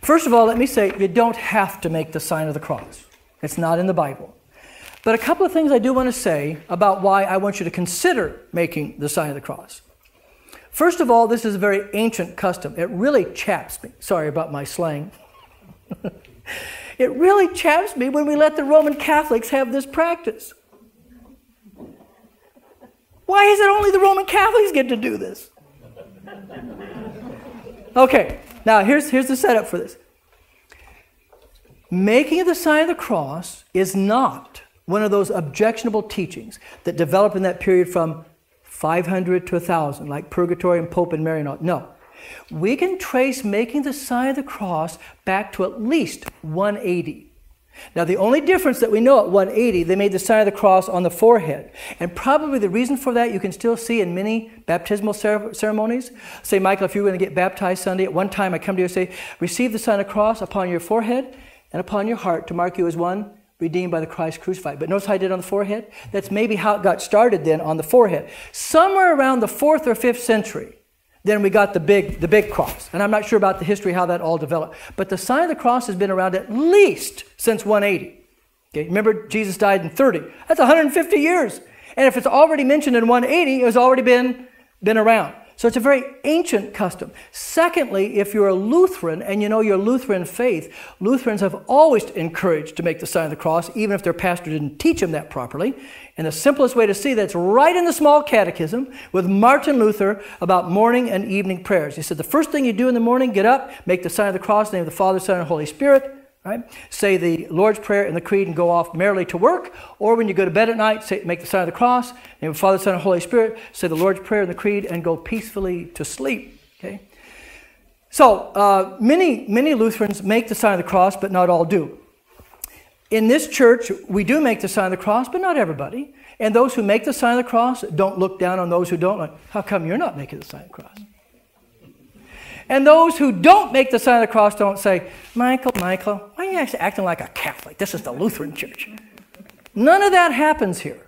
First of all, let me say, you don't have to make the sign of the cross. It's not in the Bible. But a couple of things I do want to say about why I want you to consider making the sign of the cross. First of all, this is a very ancient custom. It really chaps me. Sorry about my slang. It really chaps me when we let the Roman Catholics have this practice. Why is it only the Roman Catholics get to do this? Okay, now here's the setup for this. Making the sign of the cross is not one of those objectionable teachings that developed in that period from 500 to 1,000, like Purgatory and Pope and Mary and all. No. We can trace making the sign of the cross back to at least 180. Now, the only difference that we know at 180, they made the sign of the cross on the forehead. And probably the reason for that you can still see in many baptismal ceremonies. Say, Michael, if you were going to get baptized Sunday, at one time I come to you and say, receive the sign of the cross upon your forehead and upon your heart to mark you as one redeemed by the Christ crucified. But notice how I did on the forehead? That's maybe how it got started then on the forehead. Somewhere around the 4th or 5th century, then we got the big cross. And I'm not sure about the history, how that all developed. But the sign of the cross has been around at least since 180. Okay? Remember, Jesus died in 30. That's 150 years. And if it's already mentioned in 180, it has already been around. So it's a very ancient custom. Secondly, if you're a Lutheran and you know your Lutheran faith, Lutherans have always encouraged to make the sign of the cross, even if their pastor didn't teach them that properly. And the simplest way to see that's right in the small catechism with Martin Luther about morning and evening prayers. He said the first thing you do in the morning, get up, make the sign of the cross in the name of the Father, Son, and Holy Spirit. Right? Say the Lord's Prayer and the Creed and go off merrily to work. Or when you go to bed at night, make the sign of the cross, in the name of the Father, Son, and Holy Spirit. Say the Lord's Prayer and the Creed and go peacefully to sleep. Okay? So many Lutherans make the sign of the cross, but not all do. In this church, we do make the sign of the cross, but not everybody. And those who make the sign of the cross don't look down on those who don't. Like, how come you're not making the sign of the cross? And those who don't make the sign of the cross don't say, Michael, why are you actually acting like a Catholic? This is the Lutheran church. None of that happens here.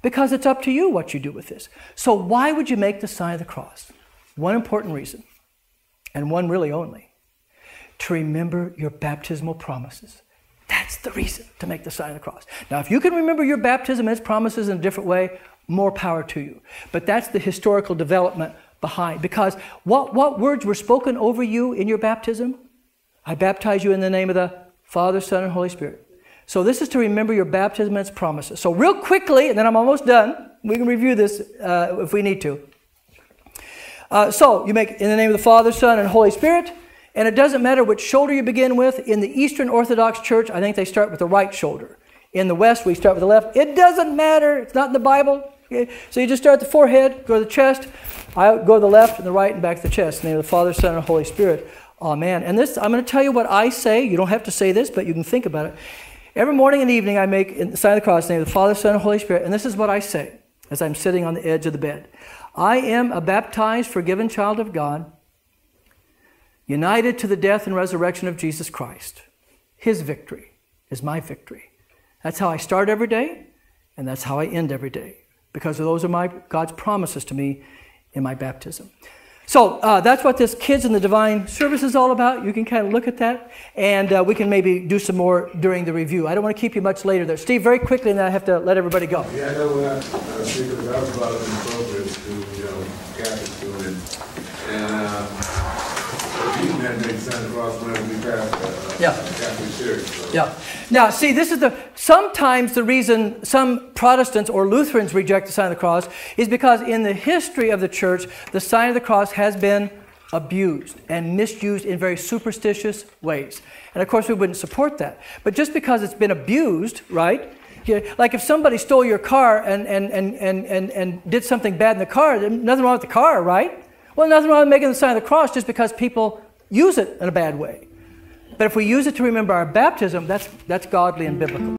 Because it's up to you what you do with this. So why would you make the sign of the cross? One important reason, and one really only, to remember your baptismal promises. That's the reason to make the sign of the cross. Now, if you can remember your baptism and its promises in a different way, more power to you. But that's the historical development behind. Because what words were spoken over you in your baptism? I baptize you in the name of the Father, Son, and Holy Spirit. So this is to remember your baptism and its promises. So real quickly, and then I'm almost done. We can review this if we need to. So you make in the name of the Father, Son, and Holy Spirit. And it doesn't matter which shoulder you begin with. In the Eastern Orthodox Church, I think they start with the right shoulder. In the West, we start with the left. It doesn't matter. It's not in the Bible. Okay? So you just start at the forehead, go to the chest. I go to the left and the right and back to the chest. In the name of the Father, Son, and Holy Spirit. Amen. And this, I'm going to tell you what I say. You don't have to say this, but you can think about it. Every morning and evening, I make the sign of the cross in the name of the Father, Son, and Holy Spirit. And this is what I say as I'm sitting on the edge of the bed. I am a baptized, forgiven child of God, united to the death and resurrection of Jesus Christ. His victory is my victory. That's how I start every day, and that's how I end every day, because those are God's promises to me in my baptism. So that's what this Kids in the Divine Service is all about. You can kind of look at that, and we can maybe do some more during the review. I don't want to keep you much later there. Steve, very quickly, and then I have to let everybody go. Yeah, I know when I was thinking about it in the program to, Catholic students, and you had to make Santa Claus whenever we passed Catholic Church. So. Yeah. Now, see, this is sometimes the reason some Protestants or Lutherans reject the sign of the cross is because in the history of the church, the sign of the cross has been abused and misused in very superstitious ways. And of course, we wouldn't support that. But just because it's been abused, right? Like if somebody stole your car and did something bad in the car, there's nothing wrong with the car, right? Well, nothing wrong with making the sign of the cross just because people use it in a bad way. But if we use it to remember our baptism, that's godly and biblical.